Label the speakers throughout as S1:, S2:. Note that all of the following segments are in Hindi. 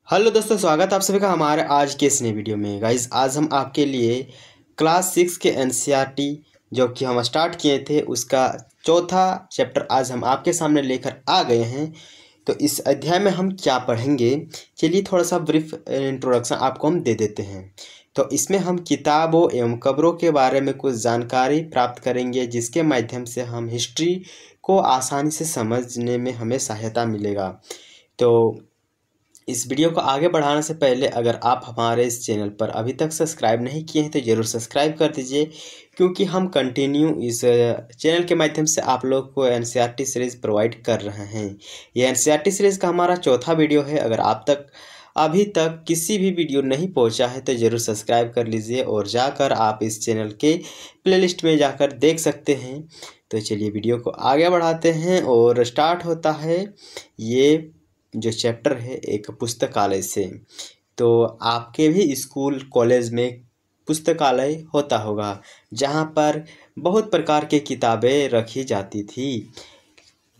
S1: हेलो दोस्तों, स्वागत है आप सभी का हमारे आज के इस नए वीडियो में। गाइज आज हम आपके लिए क्लास 6 के एनसीईआरटी जो कि हम स्टार्ट किए थे उसका चौथा चैप्टर आज हम आपके सामने लेकर आ गए हैं। तो इस अध्याय में हम क्या पढ़ेंगे, चलिए थोड़ा सा ब्रीफ इंट्रोडक्शन आपको हम दे देते हैं। तो इसमें हम किताबों एवं कब्रों के बारे में कुछ जानकारी प्राप्त करेंगे, जिसके माध्यम से हम हिस्ट्री को आसानी से समझने में हमें सहायता मिलेगा। तो इस वीडियो को आगे बढ़ाने से पहले अगर आप हमारे इस चैनल पर अभी तक सब्सक्राइब नहीं किए हैं तो ज़रूर सब्सक्राइब कर दीजिए, क्योंकि हम कंटिन्यू इस चैनल के माध्यम से आप लोग को एनसीईआरटी सीरीज़ प्रोवाइड कर रहे हैं। ये एनसीईआरटी सीरीज़ का हमारा चौथा वीडियो है। अगर आप तक अभी तक किसी भी वीडियो नहीं पहुंचा है तो ज़रूर सब्सक्राइब कर लीजिए और जाकर आप इस चैनल के प्लेलिस्ट में जाकर देख सकते हैं। तो चलिए वीडियो को आगे बढ़ाते हैं और स्टार्ट होता है ये जो चैप्टर है एक पुस्तकालय से। तो आपके भी स्कूल कॉलेज में पुस्तकालय होता होगा, जहाँ पर बहुत प्रकार की किताबें रखी जाती थी।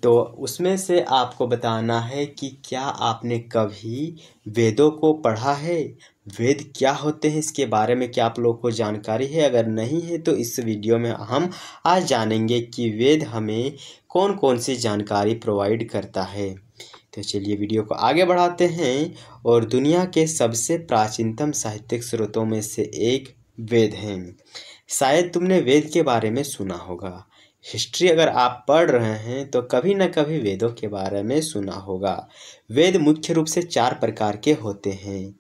S1: तो उसमें से आपको बताना है कि क्या आपने कभी वेदों को पढ़ा है, वेद क्या होते हैं, इसके बारे में क्या आप लोग को जानकारी है। अगर नहीं है तो इस वीडियो में हम आज जानेंगे कि वेद हमें कौन कौन सी जानकारी प्रोवाइड करता है। तो चलिए वीडियो को आगे बढ़ाते हैं। और दुनिया के सबसे प्राचीनतम साहित्यिक स्रोतों में से एक वेद हैं। शायद तुमने वेद के बारे में सुना होगा। हिस्ट्री अगर आप पढ़ रहे हैं तो कभी न कभी वेदों के बारे में सुना होगा। वेद मुख्य रूप से 4 प्रकार के होते हैं।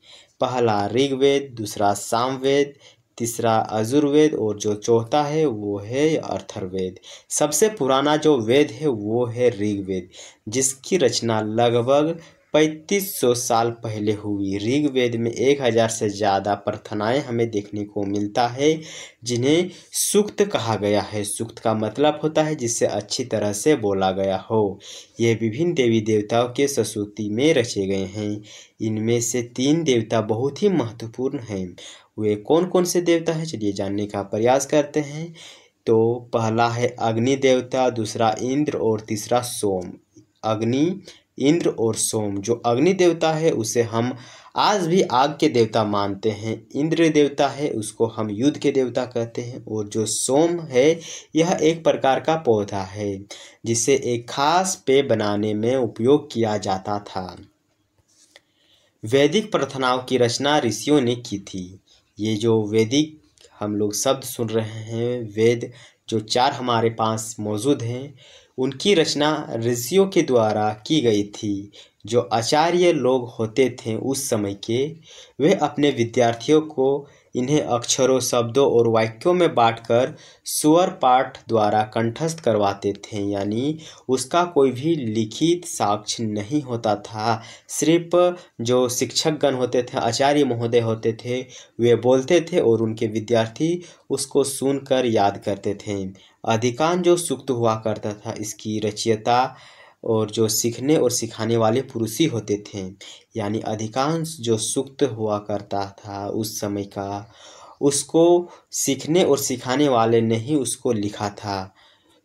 S1: पहला ऋग्वेद, दूसरा सामवेद, तीसरा यजुर्वेद और जो चौथा है वो है अथर्ववेद। सबसे पुराना जो वेद है वो है ऋग्वेद, जिसकी रचना लगभग 3500 साल पहले हुई। ऋग्वेद में 1000 से ज़्यादा प्रार्थनाएं हमें देखने को मिलता है, जिन्हें सूक्त कहा गया है। सूक्त का मतलब होता है जिससे अच्छी तरह से बोला गया हो। ये विभिन्न देवी देवताओं के स्तुति में रचे गए हैं। इनमें से 3 देवता बहुत ही महत्वपूर्ण हैं। वे कौन कौन से देवता हैं, चलिए जानने का प्रयास करते हैं। तो पहला है अग्नि देवता, दूसरा इंद्र और तीसरा सोम। अग्नि, इंद्र और सोम। जो अग्नि देवता है उसे हम आज भी आग के देवता मानते हैं। इंद्र देवता है उसको हम युद्ध के देवता कहते हैं। और जो सोम है यह एक प्रकार का पौधा है जिसे एक खास पेय बनाने में उपयोग किया जाता था। वैदिक प्रार्थनाओं की रचना ऋषियों ने की थी। ये जो वैदिक हम लोग शब्द सुन रहे हैं, वेद जो 4 हमारे पास मौजूद हैं, उनकी रचना ऋषियों के द्वारा की गई थी। जो आचार्य लोग होते थे उस समय के, वे अपने विद्यार्थियों को इन्हें अक्षरों, शब्दों और वाक्यों में बांटकर स्वर पाठ द्वारा कंठस्थ करवाते थे। यानी उसका कोई भी लिखित साक्ष्य नहीं होता था। सिर्फ जो शिक्षकगण होते थे, आचार्य महोदय होते थे, वे बोलते थे और उनके विद्यार्थी उसको सुनकर याद करते थे। अधिकांश जो सूक्त हुआ करता था इसकी रचयिता और जो सीखने और सिखाने वाले पुरुष ही होते थे। यानी अधिकांश जो सूक्त हुआ करता था उस समय का, उसको सीखने और सिखाने वाले ने ही उसको लिखा था।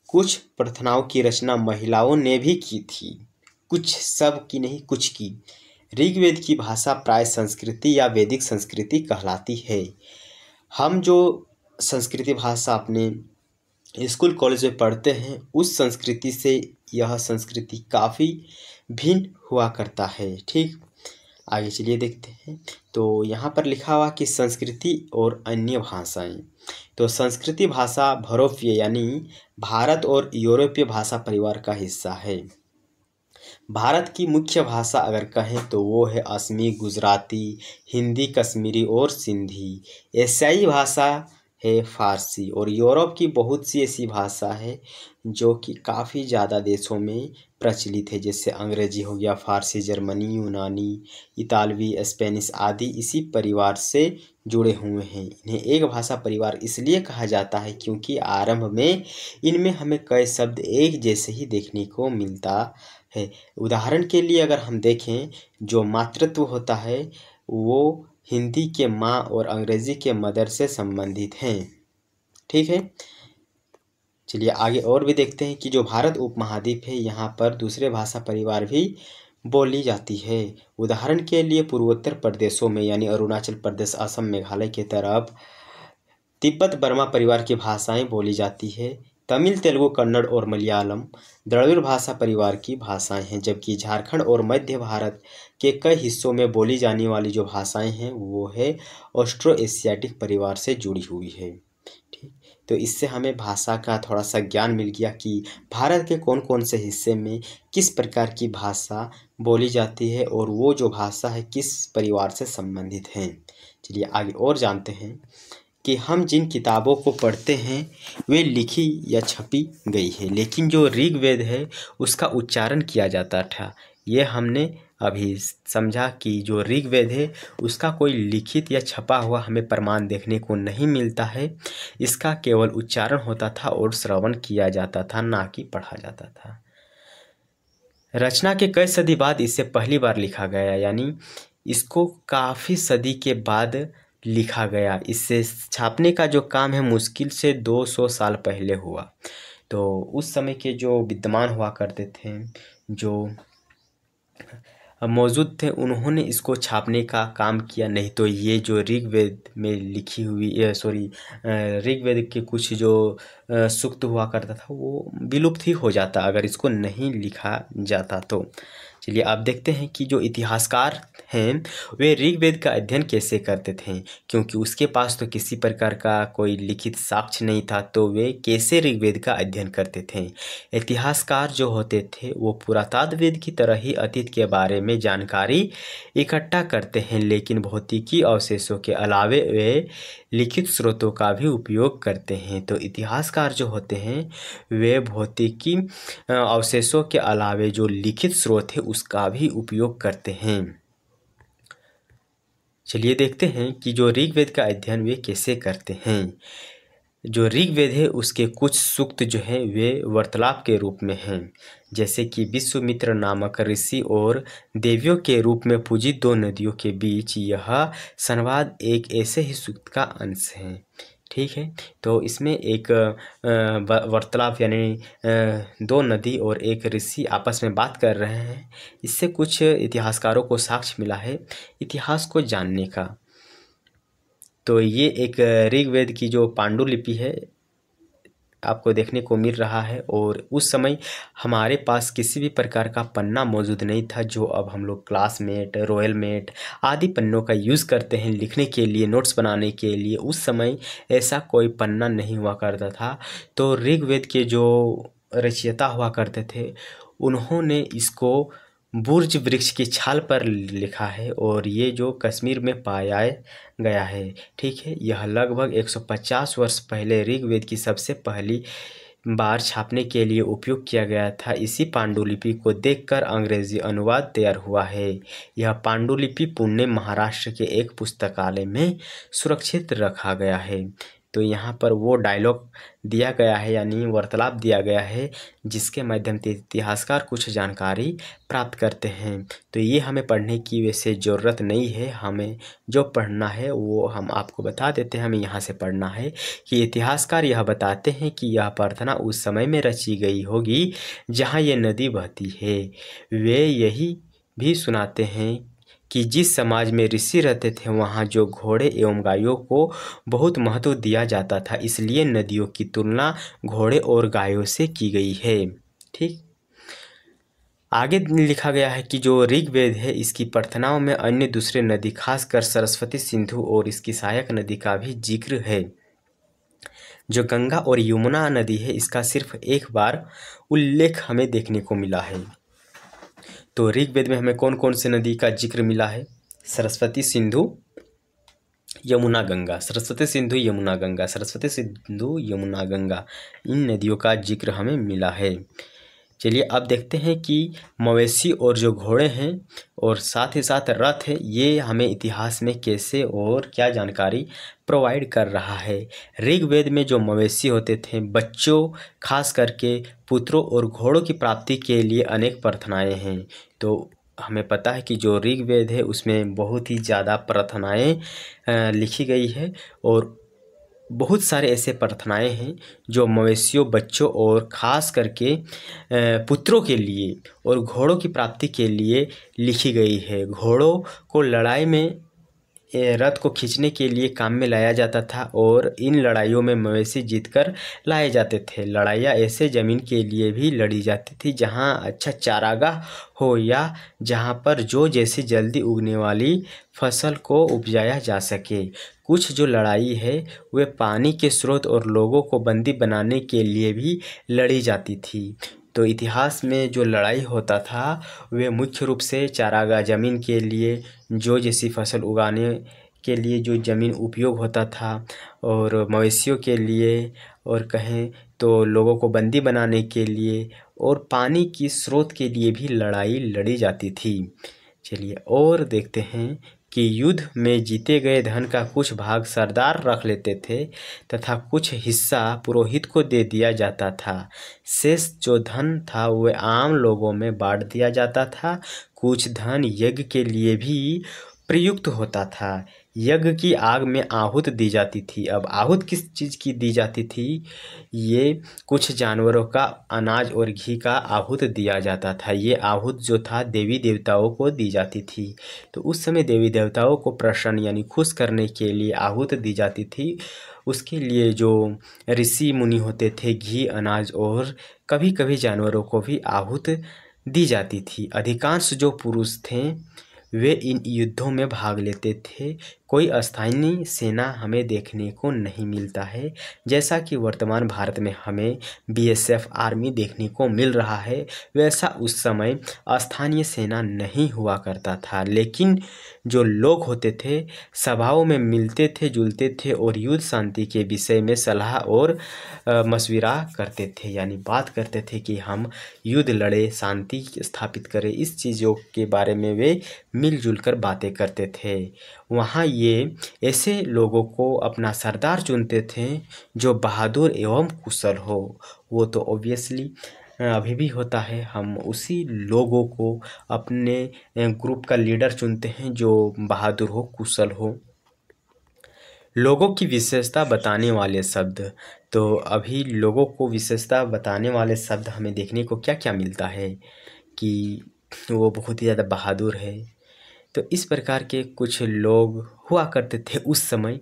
S1: कुछ प्रार्थनाओं की रचना महिलाओं ने भी की थी, कुछ, सब की नहीं, कुछ की। ऋग्वेद की भाषा प्राय संस्कृति या वैदिक संस्कृति कहलाती है। हम जो संस्कृति भाषा अपने स्कूल कॉलेज में पढ़ते हैं उस संस्कृति से यह संस्कृति काफ़ी भिन्न हुआ करता है। ठीक, आगे चलिए देखते हैं। तो यहाँ पर लिखा हुआ कि संस्कृति और अन्य भाषाएं। तो संस्कृति भाषा भरोफीय यानी भारत और यूरोपीय भाषा परिवार का हिस्सा है। भारत की मुख्य भाषा अगर कहें तो वो है असमी, गुजराती, हिंदी, कश्मीरी और सिंधी। एशियाई भाषा है फारसी। और यूरोप की बहुत सी ऐसी भाषा है जो कि काफ़ी ज़्यादा देशों में प्रचलित है, जैसे अंग्रेजी हो गया, फारसी, जर्मनी, यूनानी, इतालवी, स्पेनिश आदि इसी परिवार से जुड़े हुए हैं। इन्हें एक भाषा परिवार इसलिए कहा जाता है क्योंकि आरंभ में इनमें हमें कई शब्द एक जैसे ही देखने को मिलता है। उदाहरण के लिए अगर हम देखें, जो मातृत्व होता है वो हिंदी के माँ और अंग्रेजी के मदर से संबंधित हैं। ठीक है, चलिए आगे और भी देखते हैं कि जो भारत उपमहाद्वीप है यहाँ पर दूसरे भाषा परिवार भी बोली जाती है। उदाहरण के लिए पूर्वोत्तर प्रदेशों में यानी अरुणाचल प्रदेश, असम, मेघालय के तरफ तिब्बत बर्मा परिवार की भाषाएं बोली जाती है। तमिल, तेलुगु, कन्नड़ और मलयालम द्रविड़ भाषा परिवार की भाषाएं हैं, जबकि झारखंड और मध्य भारत के कई हिस्सों में बोली जाने वाली जो भाषाएं हैं वो है ऑस्ट्रो एशियाटिक परिवार से जुड़ी हुई है। ठीक, तो इससे हमें भाषा का थोड़ा सा ज्ञान मिल गया कि भारत के कौन कौन से हिस्से में किस प्रकार की भाषा बोली जाती है और वो जो भाषा है किस परिवार से संबंधित है। चलिए आगे और जानते हैं कि हम जिन किताबों को पढ़ते हैं वे लिखी या छपी गई है, लेकिन जो ऋग्वेद है उसका उच्चारण किया जाता था। ये हमने अभी समझा कि जो ऋग्वेद है उसका कोई लिखित या छपा हुआ हमें प्रमाण देखने को नहीं मिलता है। इसका केवल उच्चारण होता था और श्रवण किया जाता था, ना कि पढ़ा जाता था। रचना के कई सदी बाद इसे पहली बार लिखा गया, यानी इसको काफ़ी सदी के बाद लिखा गया। इसे छापने का जो काम है मुश्किल से 200 साल पहले हुआ। तो उस समय के जो विद्वान हुआ करते थे, जो मौजूद थे, उन्होंने इसको छापने का काम किया। नहीं तो ये जो ऋग्वेद में लिखी हुई ऋग्वेद के कुछ जो सूक्त हुआ करता था वो विलुप्त ही हो जाता अगर इसको नहीं लिखा जाता तो। चलिए आप देखते हैं कि जो इतिहासकार हैं वे ऋग्वेद का अध्ययन कैसे करते थे, क्योंकि उसके पास तो किसी प्रकार का कोई लिखित साक्ष्य नहीं था, तो वे कैसे ऋग्वेद का अध्ययन करते थे। इतिहासकार जो होते थे वो पुरातत्वविद की तरह ही अतीत के बारे में जानकारी इकट्ठा करते हैं, लेकिन भौतिकी अवशेषों के अलावे वे लिखित स्रोतों का भी उपयोग करते हैं। तो इतिहासकार जो होते हैं वे भौतिकी अवशेषों के अलावे जो लिखित स्रोत है उसका भी उपयोग करते हैं। चलिए देखते हैं कि जो ऋग्वेद का अध्ययन वे कैसे करते हैं। जो ऋग्वेद है उसके कुछ सूक्त जो हैं वे वार्तालाप के रूप में हैं, जैसे कि विश्वामित्र नामक ऋषि और देवियों के रूप में पूजित दो नदियों के बीच यह संवाद एक ऐसे ही सूक्त का अंश है। ठीक है, तो इसमें एक वार्तालाप यानी दो नदी और एक ऋषि आपस में बात कर रहे हैं। इससे कुछ इतिहासकारों को साक्ष्य मिला है इतिहास को जानने का। तो ये एक ऋग्वेद की जो पांडुलिपि है आपको देखने को मिल रहा है, और उस समय हमारे पास किसी भी प्रकार का पन्ना मौजूद नहीं था जो अब हम लोग क्लासमेट, रॉयल मेट आदि पन्नों का यूज़ करते हैं लिखने के लिए, नोट्स बनाने के लिए। उस समय ऐसा कोई पन्ना नहीं हुआ करता था। तो ऋग्वेद के जो रचयिता हुआ करते थे उन्होंने इसको बुर्ज वृक्ष की छाल पर लिखा है, और ये जो कश्मीर में पाया गया है। ठीक है, यह लगभग 150 वर्ष पहले ऋग्वेद की सबसे पहली बार छापने के लिए उपयोग किया गया था। इसी पांडुलिपि को देखकर अंग्रेजी अनुवाद तैयार हुआ है। यह पांडुलिपि पुणे, महाराष्ट्र के एक पुस्तकालय में सुरक्षित रखा गया है। तो यहाँ पर वो डायलॉग दिया गया है यानी वार्तालाप दिया गया है जिसके माध्यम से इतिहासकार कुछ जानकारी प्राप्त करते हैं। तो ये हमें पढ़ने की वैसे ज़रूरत नहीं है, हमें जो पढ़ना है वो हम आपको बता देते हैं। हमें यहाँ से पढ़ना है कि इतिहासकार यह बताते हैं कि यह प्रार्थना उस समय में रची गई होगी जहाँ ये नदी बहती है। वे यही भी सुनाते हैं कि जिस समाज में ऋषि रहते थे वहाँ जो घोड़े एवं गायों को बहुत महत्व दिया जाता था, इसलिए नदियों की तुलना घोड़े और गायों से की गई है। ठीक, आगे लिखा गया है कि जो ऋग्वेद है इसकी प्रार्थनाओं में अन्य दूसरे नदी खासकर सरस्वती, सिंधु और इसकी सहायक नदी का भी जिक्र है। जो गंगा और यमुना नदी है इसका सिर्फ एक बार उल्लेख हमें देखने को मिला है। तो ऋग्वेद में हमें कौन कौन से नदी का जिक्र मिला है? सरस्वती, सिंधु, यमुना, गंगा। सरस्वती, सिंधु, यमुना, गंगा। सरस्वती, सिंधु, यमुना, गंगा, इन नदियों का जिक्र हमें मिला है। चलिए अब देखते हैं कि मवेशी और जो घोड़े हैं और साथ ही साथ रथ है ये हमें इतिहास में कैसे और क्या जानकारी प्रोवाइड कर रहा है। ऋग्वेद में जो मवेशी होते थे बच्चों खास करके पुत्रों और घोड़ों की प्राप्ति के लिए अनेक प्रार्थनाएं हैं। तो हमें पता है कि जो ऋग्वेद है उसमें बहुत ही ज़्यादा प्रार्थनाएं लिखी गई है, और बहुत सारे ऐसे प्रार्थनाएं हैं जो मवेशियों, बच्चों और ख़ास करके पुत्रों के लिए और घोड़ों की प्राप्ति के लिए लिखी गई है। घोड़ों को लड़ाई में रथ को खींचने के लिए काम में लाया जाता था और इन लड़ाइयों में मवेशी जीतकर लाए जाते थे। लड़ाइयाँ ऐसे ज़मीन के लिए भी लड़ी जाती थी जहाँ अच्छा चारागाह हो या जहाँ पर जैसे जल्दी उगने वाली फसल को उपजाया जा सके। कुछ जो लड़ाई है वे पानी के स्रोत और लोगों को बंदी बनाने के लिए भी लड़ी जाती थी। तो इतिहास में जो लड़ाई होता था वे मुख्य रूप से चारागाह ज़मीन के लिए, जैसी फसल उगाने के लिए जो ज़मीन उपयोग होता था, और मवेशियों के लिए, और कहें तो लोगों को बंदी बनाने के लिए, और पानी की स्रोत के लिए भी लड़ाई लड़ी जाती थी। चलिए और देखते हैं कि युद्ध में जीते गए धन का कुछ भाग सरदार रख लेते थे तथा कुछ हिस्सा पुरोहित को दे दिया जाता था। शेष जो धन था वह आम लोगों में बांट दिया जाता था। कुछ धन यज्ञ के लिए भी प्रयुक्त होता था। यज्ञ की आग में आहूत दी जाती थी। अब आहूत किस चीज़ की दी जाती थी? ये कुछ जानवरों का अनाज और घी का आहूत दिया जाता था। ये आहूत जो था देवी देवताओं को दी जाती थी। तो उस समय देवी देवताओं को प्रसन्न यानी खुश करने के लिए आहूत दी जाती थी। उसके लिए जो ऋषि मुनि होते थे, घी, अनाज और कभी कभी जानवरों को भी आहूत दी जाती थी। अधिकांश जो पुरुष थे वे इन युद्धों में भाग लेते थे। कोई स्थानीय सेना हमें देखने को नहीं मिलता है, जैसा कि वर्तमान भारत में हमें बीएसएफ आर्मी देखने को मिल रहा है, वैसा उस समय स्थानीय सेना नहीं हुआ करता था। लेकिन जो लोग होते थे सभाओं में मिलते थे, जुलते थे और युद्ध शांति के विषय में सलाह और मशविरा करते थे, यानी बात करते थे कि हम युद्ध लड़े, शांति स्थापित करें। इस चीज़ों के बारे में वे मिलजुल कर बातें करते थे। वहाँ ये ऐसे लोगों को अपना सरदार चुनते थे जो बहादुर एवं कुशल हो। वो तो ऑब्वियसली अभी भी होता है। हम उसी लोगों को अपने ग्रुप का लीडर चुनते हैं जो बहादुर हो, कुशल हो। लोगों की विशेषता बताने वाले शब्द। तो अभी लोगों को विशेषता बताने वाले शब्द हमें देखने को क्या क्या मिलता है कि वो बहुत ही ज़्यादा बहादुर है। तो इस प्रकार के कुछ लोग हुआ करते थे उस समय।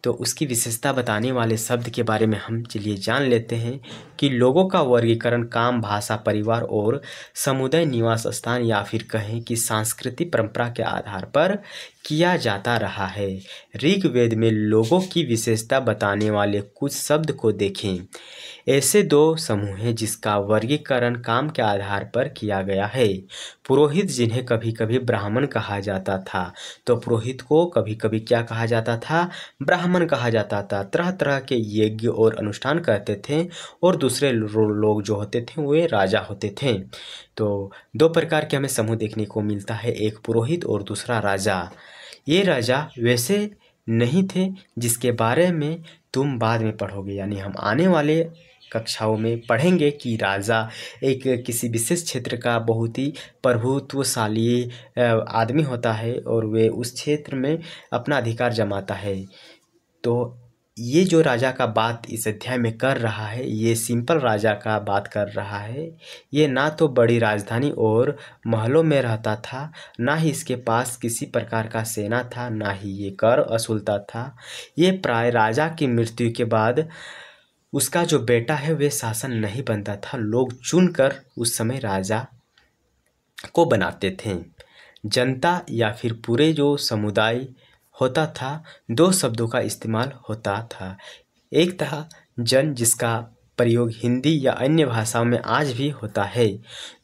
S1: तो उसकी विशेषता बताने वाले शब्द के बारे में हम चलिए जान लेते हैं कि लोगों का वर्गीकरण काम, भाषा, परिवार और समुदाय, निवास स्थान या फिर कहें कि सांस्कृतिक परंपरा के आधार पर किया जाता रहा है। ऋग्वेद में लोगों की विशेषता बताने वाले कुछ शब्द को देखें। ऐसे दो समूह हैं जिसका वर्गीकरण काम के आधार पर किया गया है। पुरोहित, जिन्हें कभी कभी ब्राह्मण कहा जाता था। तो पुरोहित को कभी कभी क्या कहा जाता था? ब्राह्मण कहा जाता था। तरह तरह के यज्ञ और अनुष्ठान करते थे और दूसरे लोग जो होते थे वे राजा होते थे। तो दो प्रकार के हमें समूह देखने को मिलता है, एक पुरोहित और दूसरा राजा। ये राजा वैसे नहीं थे जिसके बारे में तुम बाद में पढ़ोगे, यानी हम आने वाले कक्षाओं में पढ़ेंगे कि राजा एक किसी विशेष क्षेत्र का बहुत ही प्रभुत्वशाली आदमी होता है और वे उस क्षेत्र में अपना अधिकार जमाता है। तो ये जो राजा का बात इस अध्याय में कर रहा है, ये सिंपल राजा का बात कर रहा है। ये ना तो बड़ी राजधानी और महलों में रहता था, ना ही इसके पास किसी प्रकार का सेना था, ना ही ये कर वसूलता था। ये प्राय राजा की मृत्यु के बाद उसका जो बेटा है वे शासन नहीं बनता था। लोग चुनकर उस समय राजा को बनाते थे। जनता या फिर पूरे जो समुदाय होता था, दो शब्दों का इस्तेमाल होता था। एक था जन, जिसका प्रयोग हिंदी या अन्य भाषाओं में आज भी होता है।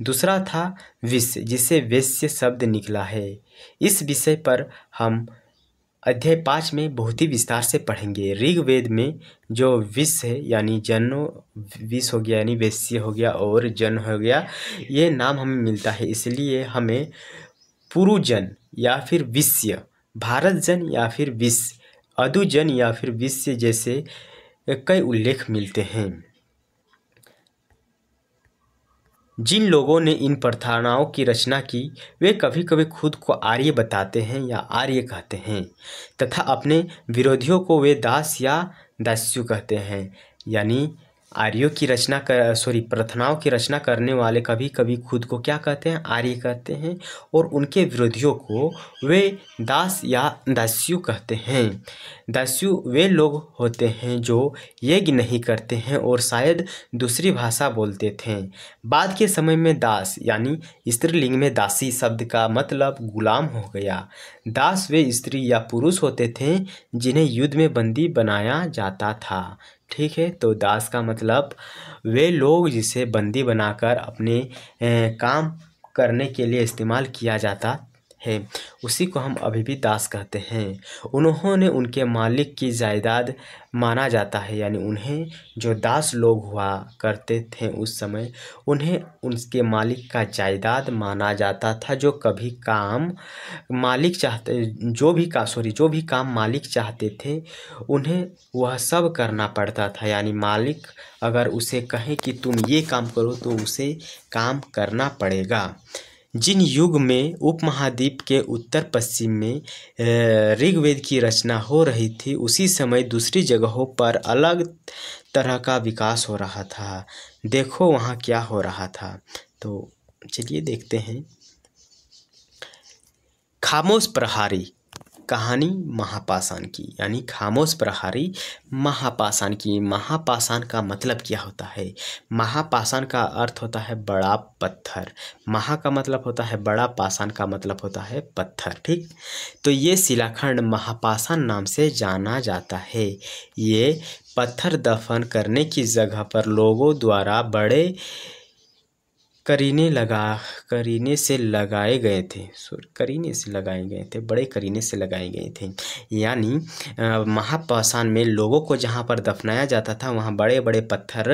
S1: दूसरा था विश्व, जिससे वैश्य शब्द निकला है। इस विषय पर हम अध्याय 5 में बहुत ही विस्तार से पढ़ेंगे। ऋग्वेद में जो विश्व है यानी जनो, विश्व हो गया यानी वैश्य हो गया और जन हो गया, ये नाम हमें मिलता है। इसलिए हमें पुरुजन या फिर विश्य, भारत जन या फिर विश्व, अधुजन या फिर विश्य जैसे कई उल्लेख मिलते हैं। जिन लोगों ने इन प्रार्थनाओं की रचना की वे कभी कभी खुद को आर्य बताते हैं या आर्य कहते हैं तथा अपने विरोधियों को वे दास या दास्यु कहते हैं। यानी आर्यों की रचना प्रार्थनाओं की रचना करने वाले कभी कभी खुद को क्या कहते हैं, आर्य कहते हैं, और उनके विरोधियों को वे दास या दास्यु कहते हैं। दास्यु वे लोग होते हैं जो यज्ञ नहीं करते हैं और शायद दूसरी भाषा बोलते थे। बाद के समय में दास यानी स्त्रीलिंग में दासी शब्द का मतलब गुलाम हो गया। दास वे स्त्री या पुरुष होते थे जिन्हें युद्ध में बंदी बनाया जाता था। ठीक है, तो दास का मतलब वे लोग जिसे बंदी बनाकर अपने काम करने के लिए इस्तेमाल किया जाता है, उसी को हम अभी भी दास कहते हैं। उन्होंने उनके मालिक की जायदाद माना जाता है, यानी उन्हें जो दास लोग हुआ करते थे उस समय उन्हें उनके मालिक का जायदाद माना जाता था। जो कभी काम मालिक चाहते जो भी काम मालिक चाहते थे उन्हें वह सब करना पड़ता था। यानी मालिक अगर उसे कहे कि तुम ये काम करो तो उसे काम करना पड़ेगा। जिन युग में उपमहाद्वीप के उत्तर पश्चिम में ऋग्वेद की रचना हो रही थी, उसी समय दूसरी जगहों पर अलग तरह का विकास हो रहा था। देखो वहाँ क्या हो रहा था, तो चलिए देखते हैं। खामोश प्रहारी कहानी महापाषाण की, यानी खामोश प्रहारी महापाषाण की। महापाषाण का मतलब क्या होता है? महापाषाण का अर्थ होता है बड़ा पत्थर। महा का मतलब होता है बड़ा, पाषाण का मतलब होता है पत्थर। ठीक, तो ये शिलाखंड महापाषाण नाम से जाना जाता है। ये पत्थर दफन करने की जगह पर लोगों द्वारा बड़े करीने से लगाए गए थे, बड़े करीने से लगाए गए थे। यानी महापाषाण में लोगों को जहाँ पर दफनाया जाता था वहाँ बड़े बड़े पत्थर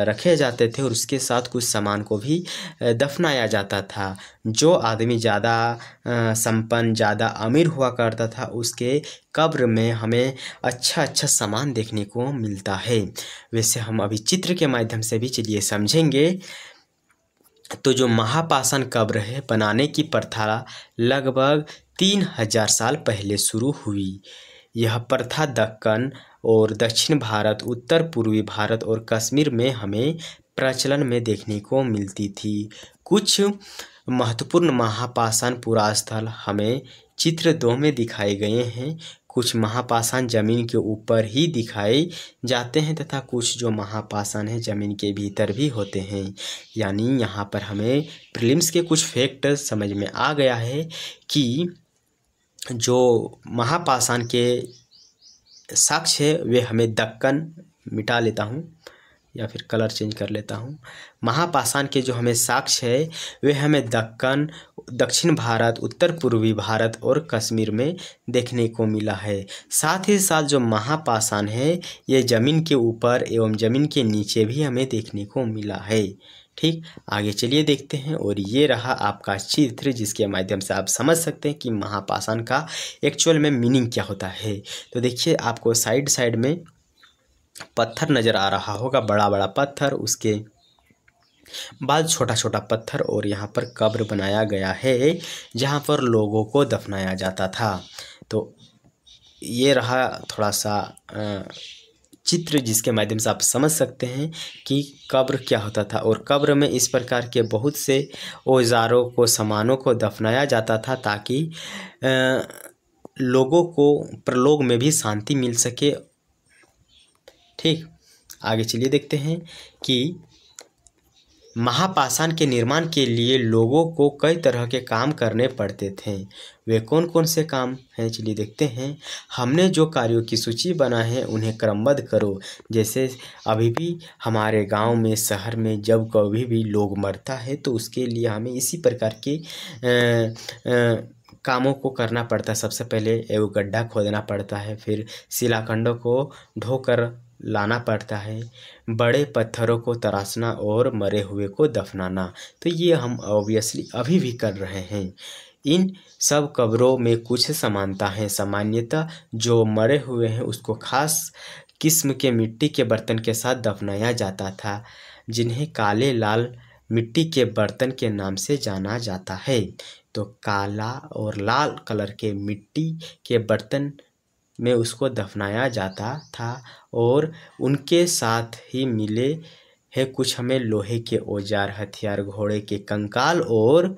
S1: रखे जाते थे और उसके साथ कुछ सामान को भी दफनाया जाता था। जो आदमी ज़्यादा संपन्न, ज़्यादा अमीर हुआ करता था, उसके कब्र में हमें अच्छा सामान देखने को मिलता है। वैसे हम अभी चित्र के माध्यम से भी चलिए समझेंगे। तो जो महापाषाण कब्र है बनाने की प्रथा लगभग 3000 साल पहले शुरू हुई। यह प्रथा दक्कन और दक्षिण भारत, उत्तर पूर्वी भारत और कश्मीर में हमें प्रचलन में देखने को मिलती थी। कुछ महत्वपूर्ण महापाषाण पुरास्थल हमें चित्र 2 में दिखाए गए हैं। कुछ महापाषाण जमीन के ऊपर ही दिखाए जाते हैं तथा कुछ जो महापाषाण है जमीन के भीतर भी होते हैं। यानी यहाँ पर हमें प्रीलिम्स के कुछ फैक्ट समझ में आ गया है कि जो महापाषाण के साक्ष्य है वे हमें दक्कन, मिटा लेता हूँ या फिर कलर चेंज कर लेता हूँ। महापाषाण के जो हमें साक्ष्य है वे हमें दक्कन, दक्षिण भारत, उत्तर पूर्वी भारत और कश्मीर में देखने को मिला है। साथ ही साथ जो महापाषाण है ये ज़मीन के ऊपर एवं ज़मीन के नीचे भी हमें देखने को मिला है। ठीक, आगे चलिए देखते हैं। और ये रहा आपका चित्र जिसके माध्यम से आप समझ सकते हैं कि महापाषाण का एक्चुअल में मीनिंग क्या होता है। तो देखिए आपको साइड में पत्थर नज़र आ रहा होगा, बड़ा बड़ा पत्थर, उसके बाद छोटा छोटा पत्थर, और यहाँ पर कब्र बनाया गया है जहाँ पर लोगों को दफनाया जाता था। तो ये रहा थोड़ा सा चित्र जिसके माध्यम से आप समझ सकते हैं कि कब्र क्या होता था। और कब्र में इस प्रकार के बहुत से औजारों को, सामानों को दफनाया जाता था ताकि लोगों को प्रलोक में भी शांति मिल सके। ठीक, आगे चलिए देखते हैं कि महापाषाण के निर्माण के लिए लोगों को कई तरह के काम करने पड़ते थे। वे कौन कौन से काम हैं, चलिए देखते हैं। हमने जो कार्यों की सूची बना है उन्हें क्रमबद्ध करो। जैसे अभी भी हमारे गांव में, शहर में जब कभी भी लोग मरता है तो उसके लिए हमें इसी प्रकार के कामों को करना पड़ता है। सबसे पहले एक गड्ढा खोदना पड़ता है, फिर शिलाखंडों को ढोकर लाना पड़ता है, बड़े पत्थरों को तराशना और मरे हुए को दफनाना। तो ये हम ऑब्वियसली अभी भी कर रहे हैं। इन सब कब्रों में कुछ समानता है। सामान्यतः जो मरे हुए हैं उसको खास किस्म के मिट्टी के बर्तन के साथ दफनाया जाता था, जिन्हें काले लाल मिट्टी के बर्तन के नाम से जाना जाता है। तो काला और लाल कलर के मिट्टी के बर्तन में उसको दफनाया जाता था। और उनके साथ ही मिले है कुछ हमें लोहे के औजार, हथियार, घोड़े के कंकाल और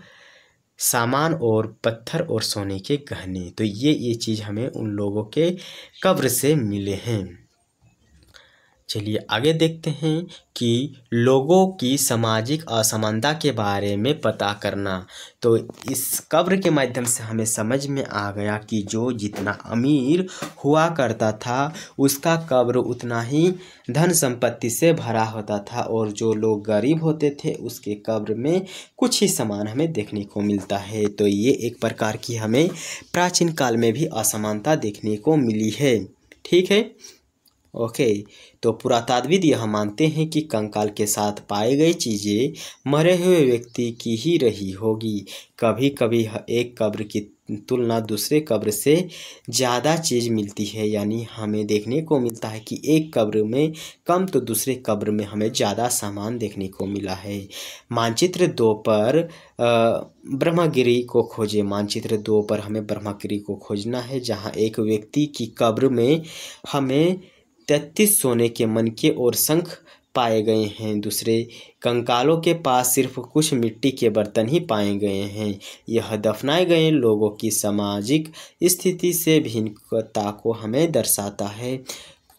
S1: सामान और पत्थर और सोने के गहने। तो ये चीज़ हमें उन लोगों के कब्र से मिले हैं। चलिए आगे देखते हैं कि लोगों की सामाजिक असमानता के बारे में पता करना। तो इस कब्र के माध्यम से हमें समझ में आ गया कि जो जितना अमीर हुआ करता था उसका कब्र उतना ही धन संपत्ति से भरा होता था, और जो लोग गरीब होते थे उसके कब्र में कुछ ही सामान हमें देखने को मिलता है। तो ये एक प्रकार की हमें प्राचीन काल में भी असमानता देखने को मिली है। ठीक है, ओके। तो पुरातात्विद यह मानते हैं कि कंकाल के साथ पाई गई चीज़ें मरे हुए व्यक्ति की ही रही होगी। कभी कभी एक कब्र की तुलना दूसरे कब्र से ज़्यादा चीज़ मिलती है, यानी हमें देखने को मिलता है कि एक कब्र में कम तो दूसरे कब्र में हमें ज़्यादा सामान देखने को मिला है। मानचित्र 2 पर ब्रह्मगिरी को खोजें। मानचित्र 2 पर हमें ब्रह्मगिरी को खोजना है, जहाँ एक व्यक्ति की कब्र में हमें 33 सोने के मनके और शंख पाए गए हैं। दूसरे कंकालों के पास सिर्फ कुछ मिट्टी के बर्तन ही पाए गए हैं। यह दफनाए गए लोगों की सामाजिक स्थिति से भिन्नता को हमें दर्शाता है।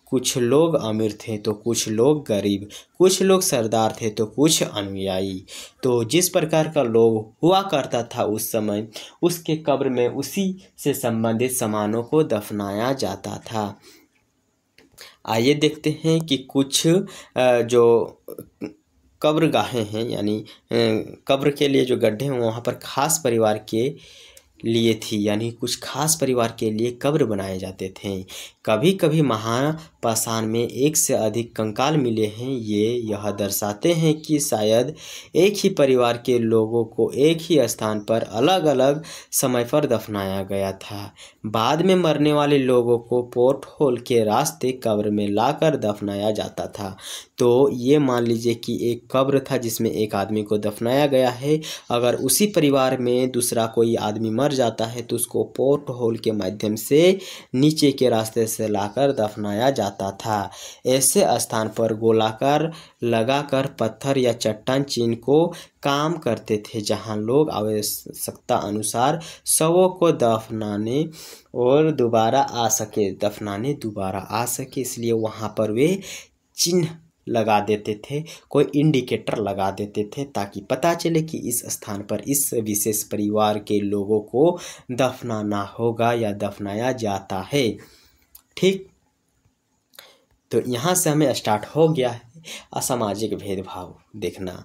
S1: कुछ लोग अमीर थे तो कुछ लोग गरीब, कुछ लोग सरदार थे तो कुछ अनुयायी। तो जिस प्रकार का लोग हुआ करता था उस समय, उसके कब्र में उसी से संबंधित सामानों को दफनाया जाता था। आइए देखते हैं कि कुछ जो कब्रगाहें हैं, यानी कब्र के लिए जो गड्ढे हैं वहाँ पर खास परिवार के लिए थी, यानी कुछ खास परिवार के लिए कब्र बनाए जाते थे। कभी कभी महापाषाण में एक से अधिक कंकाल मिले हैं। यह दर्शाते हैं कि शायद एक ही परिवार के लोगों को एक ही स्थान पर अलग अलग समय पर दफनाया गया था। बाद में मरने वाले लोगों को पोर्ट होल के रास्ते कब्र में लाकर दफनाया जाता था। तो ये मान लीजिए कि एक कब्र था जिसमें एक आदमी को दफनाया गया है। अगर उसी परिवार में दूसरा कोई आदमी मर जाता है तो उसको पोर्ट होल के माध्यम से नीचे के रास्ते से लाकर दफनाया जाता था। ऐसे स्थान पर गोलाकार लगाकर पत्थर या चट्टान चिन्ह को काम करते थे, जहां लोग आवश्यकता अनुसार शवों को दफनाने दोबारा आ सके, इसलिए वहां पर वे चिन्ह लगा देते थे, कोई इंडिकेटर लगा देते थे, ताकि पता चले कि इस स्थान पर इस विशेष परिवार के लोगों को दफनाना होगा या दफनाया जाता है। ठीक, तो यहाँ से हमें स्टार्ट हो गया है असामाजिक भेदभाव देखना।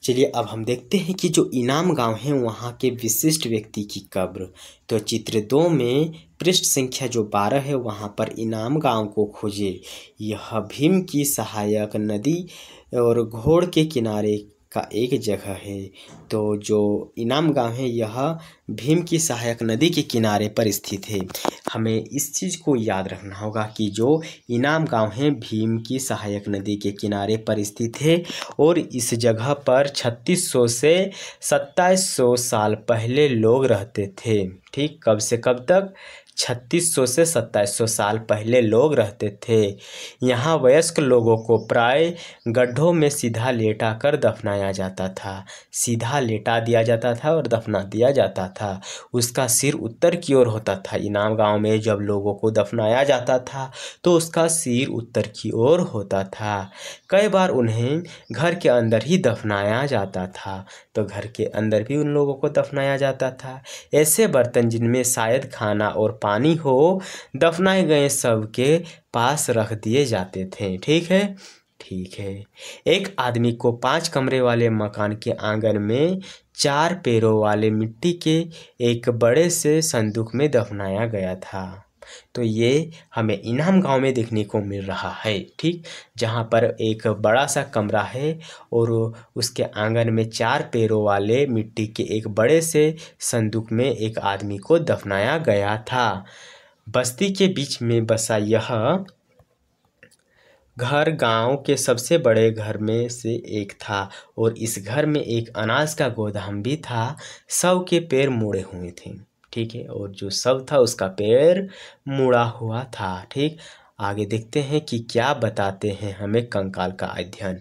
S1: चलिए अब हम देखते हैं कि जो इनाम गांव है वहाँ के विशिष्ट व्यक्ति की कब्र। तो चित्र 2 में पृष्ठ संख्या जो 12 है वहाँ पर इनाम गांव को खोजे। यह भीम की सहायक नदी और घोड़ के किनारे का एक जगह है। तो जो इनाम गांव है यह भीम की सहायक नदी के किनारे पर स्थित है। हमें इस चीज़ को याद रखना होगा कि जो इनाम गांव है भीम की सहायक नदी के किनारे पर स्थित है, और इस जगह पर 3600 से 2700 साल पहले लोग रहते थे। ठीक, कब से कब तक? 3600 से 2700 साल पहले लोग रहते थे। यहाँ वयस्क लोगों को प्राय गड्ढों में सीधा लेटा कर दफनाया जाता था। सीधा लेटा दिया जाता था और दफना दिया जाता था। उसका सिर उत्तर की ओर होता था। इनाम गांव में जब लोगों को दफनाया जाता था तो उसका सिर उत्तर की ओर होता था। कई बार उन्हें घर के अंदर ही दफनाया जाता था, तो घर के अंदर भी उन लोगों को दफनाया जाता था। ऐसे बर्तन जिनमें शायद खाना और पानी हो, दफनाए गए शव के पास रख दिए जाते थे। ठीक है, ठीक है। एक आदमी को 5 कमरे वाले मकान के आंगन में 4 पैरों वाले मिट्टी के एक बड़े से संदूक में दफनाया गया था। तो ये हमें इनाम गांव में देखने को मिल रहा है। ठीक, जहाँ पर एक बड़ा सा कमरा है और उसके आंगन में 4 पैरों वाले मिट्टी के एक बड़े से संदूक में एक आदमी को दफनाया गया था। बस्ती के बीच में बसा यह घर गांव के सबसे बड़े घर में से एक था, और इस घर में एक अनाज का गोदाम भी था। शव के पैर मुड़े हुए थे। ठीक है, और जो शव था उसका पैर मुड़ा हुआ था। ठीक, आगे देखते हैं कि क्या बताते हैं हमें कंकाल का अध्ययन।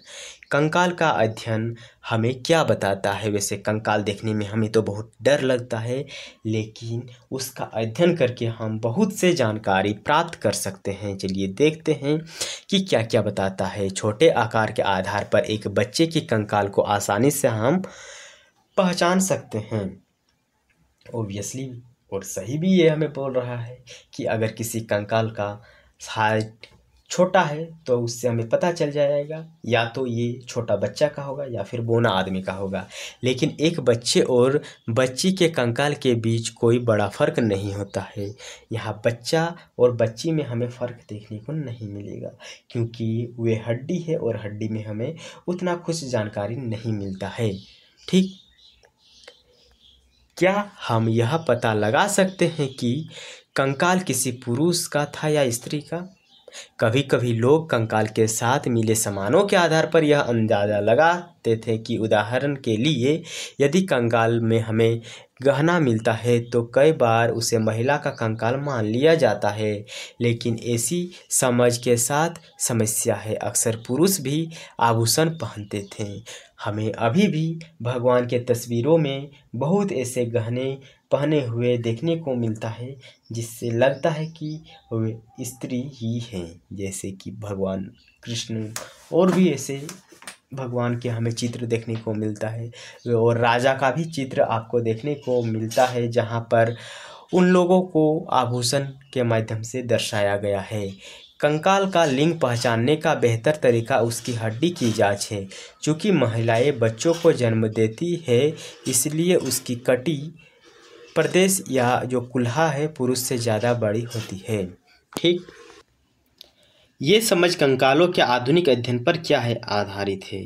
S1: कंकाल का अध्ययन हमें क्या बताता है? वैसे कंकाल देखने में हमें तो बहुत डर लगता है, लेकिन उसका अध्ययन करके हम बहुत से जानकारी प्राप्त कर सकते हैं। चलिए देखते हैं कि क्या क्या बताता है। छोटे आकार के आधार पर एक बच्चे की कंकाल को आसानी से हम पहचान सकते हैं। ओबियसली, और सही भी ये हमें बोल रहा है कि अगर किसी कंकाल का हाइट छोटा है तो उससे हमें पता चल जाएगा या तो ये छोटा बच्चा का होगा या फिर बूढ़ा आदमी का होगा। लेकिन एक बच्चे और बच्ची के कंकाल के बीच कोई बड़ा फ़र्क नहीं होता है। यहाँ बच्चा और बच्ची में हमें फ़र्क देखने को नहीं मिलेगा, क्योंकि वे हड्डी है और हड्डी में हमें उतना कुछ जानकारी नहीं मिलता है। ठीक, क्या हम यह पता लगा सकते हैं कि कंकाल किसी पुरुष का था या स्त्री का? कभी कभी लोग कंकाल के साथ मिले सामानों के आधार पर यह अंदाज़ा लगाते थे कि, उदाहरण के लिए, यदि कंकाल में हमें गहना मिलता है तो कई बार उसे महिला का कंकाल मान लिया जाता है। लेकिन ऐसी समझ के साथ समस्या है, अक्सर पुरुष भी आभूषण पहनते थे। हमें अभी भी भगवान के तस्वीरों में बहुत ऐसे गहने पहने हुए देखने को मिलता है जिससे लगता है कि वे स्त्री ही हैं, जैसे कि भगवान कृष्ण, और भी ऐसे भगवान के हमें चित्र देखने को मिलता है। और राजा का भी चित्र आपको देखने को मिलता है, जहाँ पर उन लोगों को आभूषण के माध्यम से दर्शाया गया है। कंकाल का लिंग पहचानने का बेहतर तरीका उसकी हड्डी की जांच है। चूँकि महिलाएं बच्चों को जन्म देती है, इसलिए उसकी कटी प्रदेश या जो कुल्हा है पुरुष से ज़्यादा बड़ी होती है। ठीक, ये समझ कंकालों के आधुनिक अध्ययन पर क्या है आधारित है?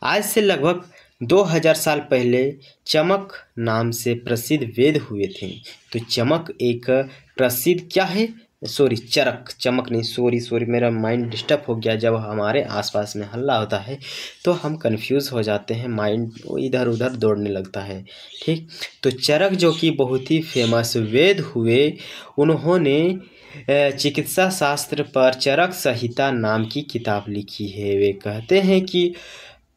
S1: आज से लगभग 2000 साल पहले चमक नाम से प्रसिद्ध वेद हुए थे। तो चमक एक प्रसिद्ध क्या है? सॉरी, चरक, चमक नहीं, सॉरी मेरा माइंड डिस्टर्ब हो गया। जब हमारे आसपास में हल्ला होता है तो हम कंफ्यूज हो जाते हैं, माइंड इधर उधर दौड़ने लगता है। ठीक, तो चरक जो कि बहुत ही फेमस वेद हुए, उन्होंने चिकित्सा शास्त्र पर चरक संहिता नाम की किताब लिखी है। वे कहते हैं कि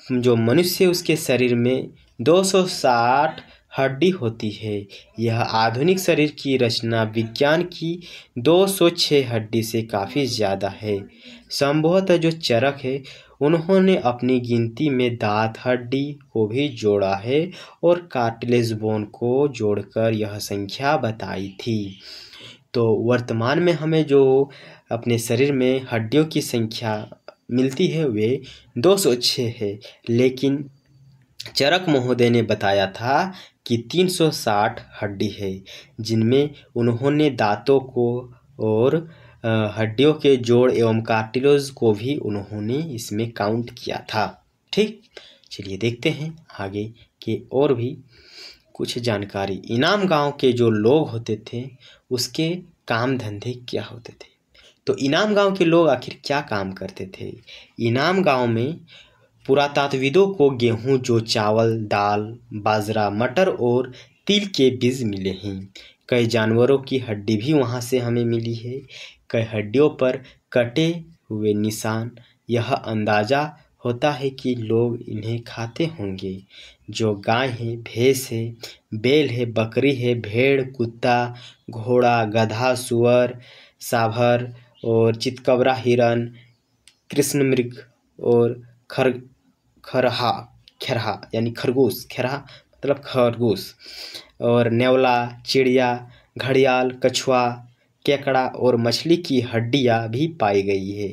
S1: जो मनुष्य उसके शरीर में 260 हड्डी होती है। यह आधुनिक शरीर की रचना विज्ञान की 206 हड्डी से काफ़ी ज़्यादा है। संभवतः जो चरक है उन्होंने अपनी गिनती में दांत हड्डी को भी जोड़ा है और कार्टिलेज बोन को जोड़कर यह संख्या बताई थी। तो वर्तमान में हमें जो अपने शरीर में हड्डियों की संख्या मिलती है वे 206 है, लेकिन चरक महोदय ने बताया था कि 360 हड्डी है, जिनमें उन्होंने दांतों को और हड्डियों के जोड़ एवं कार्टिलेज को भी उन्होंने इसमें काउंट किया था। ठीक, चलिए देखते हैं आगे के और भी कुछ जानकारी। इनाम गांव के जो लोग होते थे उसके काम धंधे क्या होते थे? तो इनाम गांव के लोग आखिर क्या काम करते थे? इनाम गांव में पुरातत्वविदों को गेहूं, जो चावल, दाल, बाजरा, मटर और तिल के बीज मिले हैं। कई जानवरों की हड्डी भी वहां से हमें मिली है। कई हड्डियों पर कटे हुए निशान, यह अंदाजा होता है कि लोग इन्हें खाते होंगे। जो गाय है, भैंस है, बैल है, बकरी है, भेड़, कुत्ता, घोड़ा, गधा, सुअर, सांभर और चितकबरा, हिरन, कृष्ण मृग और खरहा खरहा यानी खरगोश, खरहा मतलब खरगोश, और नेवला, चिड़िया, घड़ियाल, कछुआ, केकड़ा और मछली की हड्डियां भी पाई गई है।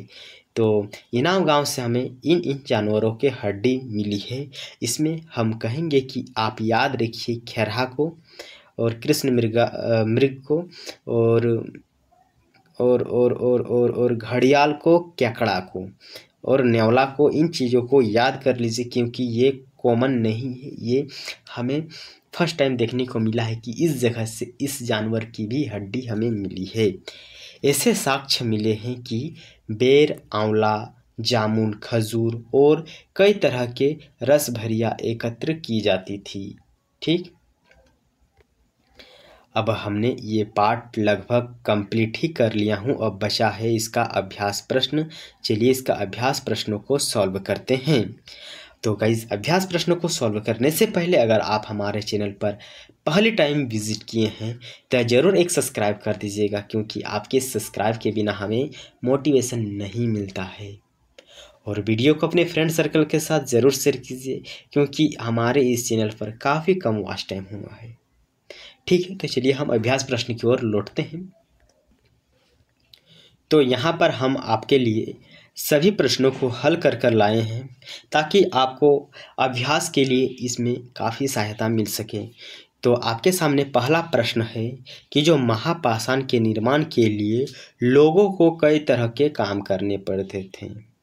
S1: तो इनाम गांव से हमें इन जानवरों के हड्डी मिली है। इसमें हम कहेंगे कि आप याद रखिए खरहा को और कृष्ण मृग को और घड़ियाल को, केकड़ा को और नेवला को। इन चीज़ों को याद कर लीजिए, क्योंकि ये कॉमन नहीं है, ये हमें फर्स्ट टाइम देखने को मिला है कि इस जगह से इस जानवर की भी हड्डी हमें मिली है। ऐसे साक्ष्य मिले हैं कि बेर, आंवला, जामुन, खजूर और कई तरह के रस भरियाँ एकत्र की जाती थी। ठीक, अब हमने ये पार्ट लगभग कंप्लीट ही कर लिया हूँ। अब बचा है इसका अभ्यास प्रश्न। चलिए इसका अभ्यास प्रश्नों को सॉल्व करते हैं। तो गाइस, अभ्यास प्रश्नों को सॉल्व करने से पहले अगर आप हमारे चैनल पर पहली टाइम विजिट किए हैं तो ज़रूर एक सब्सक्राइब कर दीजिएगा, क्योंकि आपके सब्सक्राइब के बिना हमें मोटिवेशन नहीं मिलता है। और वीडियो को अपने फ्रेंड सर्कल के साथ ज़रूर शेयर कीजिए, क्योंकि हमारे इस चैनल पर काफ़ी कम वॉच टाइम हुआ है। ठीक है, तो चलिए हम अभ्यास प्रश्न की ओर लौटते हैं। तो यहाँ पर हम आपके लिए सभी प्रश्नों को हल कर लाए हैं, ताकि आपको अभ्यास के लिए इसमें काफ़ी सहायता मिल सके। तो आपके सामने पहला प्रश्न है कि जो महापाषाण के निर्माण के लिए लोगों को कई तरह के काम करने पड़ते थे।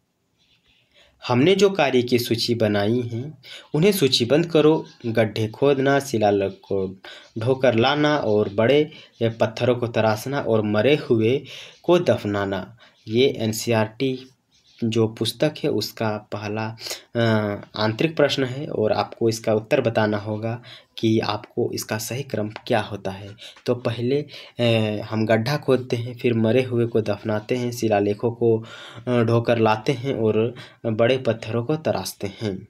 S1: हमने जो कार्य की सूची बनाई है उन्हें सूचीबद्ध करो। गड्ढे खोदना, शिलालेख को ढोकर लाना और बड़े पत्थरों को तराशना और मरे हुए को दफनाना। ये एनसीईआरटी जो पुस्तक है उसका पहला आंतरिक प्रश्न है, और आपको इसका उत्तर बताना होगा कि आपको इसका सही क्रम क्या होता है। तो पहले हम गड्ढा खोदते हैं, फिर मरे हुए को दफनाते हैं, शिलालेखों को ढोकर लाते हैं और बड़े पत्थरों को तराशते हैं।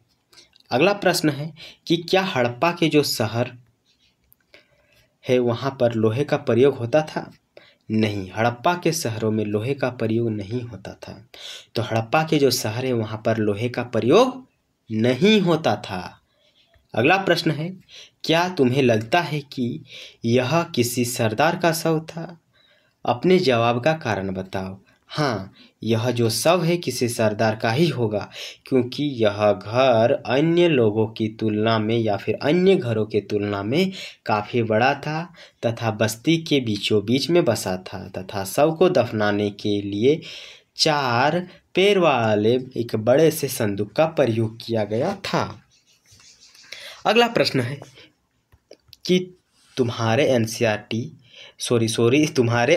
S1: अगला प्रश्न है कि क्या हड़प्पा के जो शहर है वहाँ पर लोहे का प्रयोग होता था? नहीं, हड़प्पा के शहरों में लोहे का प्रयोग नहीं होता था। तो हड़प्पा के जो शहर है वहाँ पर लोहे का प्रयोग नहीं होता था। अगला प्रश्न है, क्या तुम्हें लगता है कि यह किसी सरदार का शव था? अपने जवाब का कारण बताओ। हाँ, यह जो शव है किसी सरदार का ही होगा, क्योंकि यह घर अन्य लोगों की तुलना में या फिर अन्य घरों के तुलना में काफ़ी बड़ा था तथा बस्ती के बीचों बीच में बसा था, तथा शव को दफनाने के लिए 4 पैर वाले एक बड़े से संदूक का प्रयोग किया गया था। अगला प्रश्न है कि तुम्हारे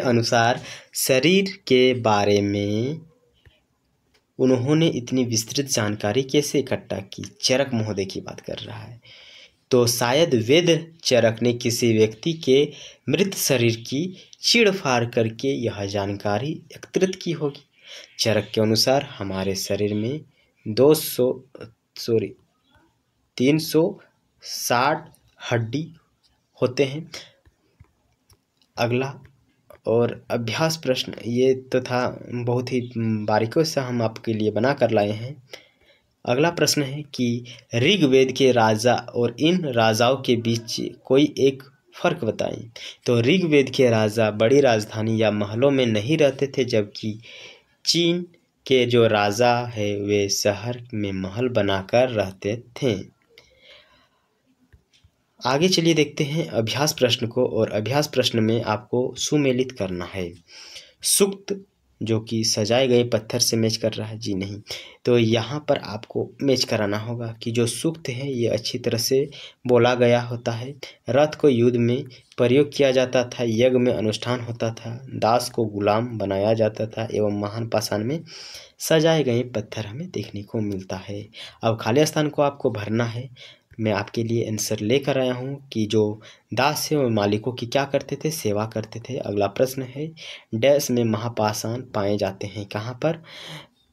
S1: अनुसार शरीर के बारे में उन्होंने इतनी विस्तृत जानकारी कैसे इकट्ठा की? चरक महोदय की बात कर रहा है। तो शायद वेद चरक ने किसी व्यक्ति के मृत शरीर की चीड़-फाड़ करके यह जानकारी एकत्रित की होगी। चरक के अनुसार हमारे शरीर में 360 हड्डी होते हैं। अगला और अभ्यास प्रश्न ये तो था, बहुत ही बारीकियों से हम आपके लिए बना कर लाए हैं। अगला प्रश्न है कि ऋग्वेद के राजा और इन राजाओं के बीच कोई एक फर्क बताएं। तो ऋग्वेद के राजा बड़ी राजधानी या महलों में नहीं रहते थे, जबकि चीन के जो राजा है वे शहर में महल बनाकर रहते थे। आगे चलिए देखते हैं अभ्यास प्रश्न को, और अभ्यास प्रश्न में आपको सुमेलित करना है। सूक्त जो कि सजाए गए पत्थर से मैच कर रहा है, जी नहीं, तो यहाँ पर आपको मैच कराना होगा कि जो सूक्त है ये अच्छी तरह से बोला गया होता है। रथ को युद्ध में प्रयोग किया जाता था, यज्ञ में अनुष्ठान होता था, दास को गुलाम बनाया जाता था, एवं महान पाषाण में सजाए गए पत्थर हमें देखने को मिलता है। अब खाली स्थान को आपको भरना है। मैं आपके लिए आंसर लेकर आया हूँ कि जो दास है वो मालिकों की क्या करते थे? सेवा करते थे। अगला प्रश्न है, डैश में महापाषाण पाए जाते हैं कहाँ पर?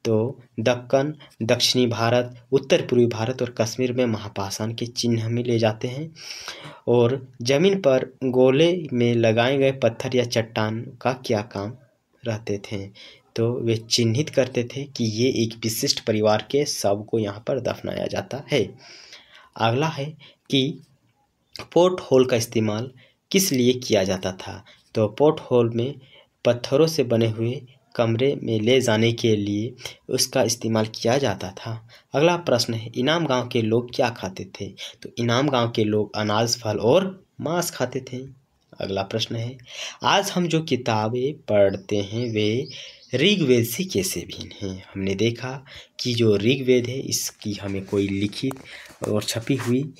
S1: तो दक्कन, दक्षिणी भारत, उत्तर पूर्वी भारत और कश्मीर में महापाषाण के चिन्ह हमें ले जाते हैं। और जमीन पर गोले में लगाए गए पत्थर या चट्टान का क्या काम रहते थे? तो वे चिन्हित करते थे कि ये एक विशिष्ट परिवार के शव को यहाँ पर दफनाया जाता है। अगला है कि पोर्ट होल का इस्तेमाल किस लिए किया जाता था? तो पोर्ट होल में पत्थरों से बने हुए कमरे में ले जाने के लिए उसका इस्तेमाल किया जाता था। अगला प्रश्न है, इनाम गांव के लोग क्या खाते थे? तो इनाम गांव के लोग अनाज, फल और मांस खाते थे। अगला प्रश्न है, आज हम जो किताबें पढ़ते हैं वे ऋग्वेद से कैसे भिन्न हैं? हमने देखा कि जो ऋग्वेद है इसकी हमें कोई लिखित और छपी हुई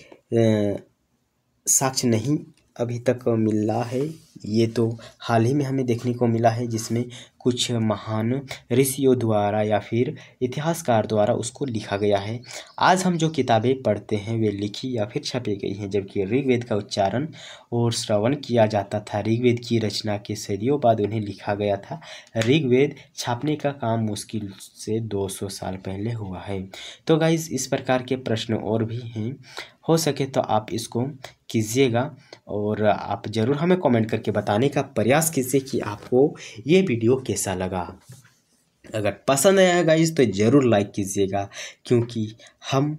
S1: साक्ष्य नहीं अभी तक मिला है। ये तो हाल ही में हमें देखने को मिला है, जिसमें कुछ महान ऋषियों द्वारा या फिर इतिहासकार द्वारा उसको लिखा गया है। आज हम जो किताबें पढ़ते हैं वे लिखी या फिर छपी गई हैं, जबकि ऋग्वेद का उच्चारण और श्रवण किया जाता था। ऋग्वेद की रचना के सदियों बाद उन्हें लिखा गया था। ऋग्वेद छापने का काम मुश्किल से 200 साल पहले हुआ है। तो गाइज इस प्रकार के प्रश्न और भी हैं, हो सके तो आप इसको कीजिएगा और आप ज़रूर हमें कमेंट करके बताने का प्रयास कीजिए कि आपको ये वीडियो कैसा लगा। अगर पसंद आया गाइज तो ज़रूर लाइक कीजिएगा, क्योंकि हम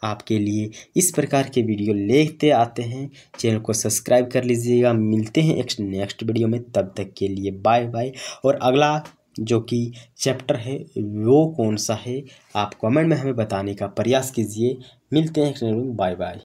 S1: आपके लिए इस प्रकार के वीडियो लेते आते हैं। चैनल को सब्सक्राइब कर लीजिएगा। मिलते हैं एक नेक्स्ट वीडियो में, तब तक के लिए बाय बाय। और अगला जो कि चैप्टर है वो कौन सा है आप कमेंट में हमें बताने का प्रयास कीजिए। मिलते हैं नेक्स्ट वीडियो में, बाय बाय।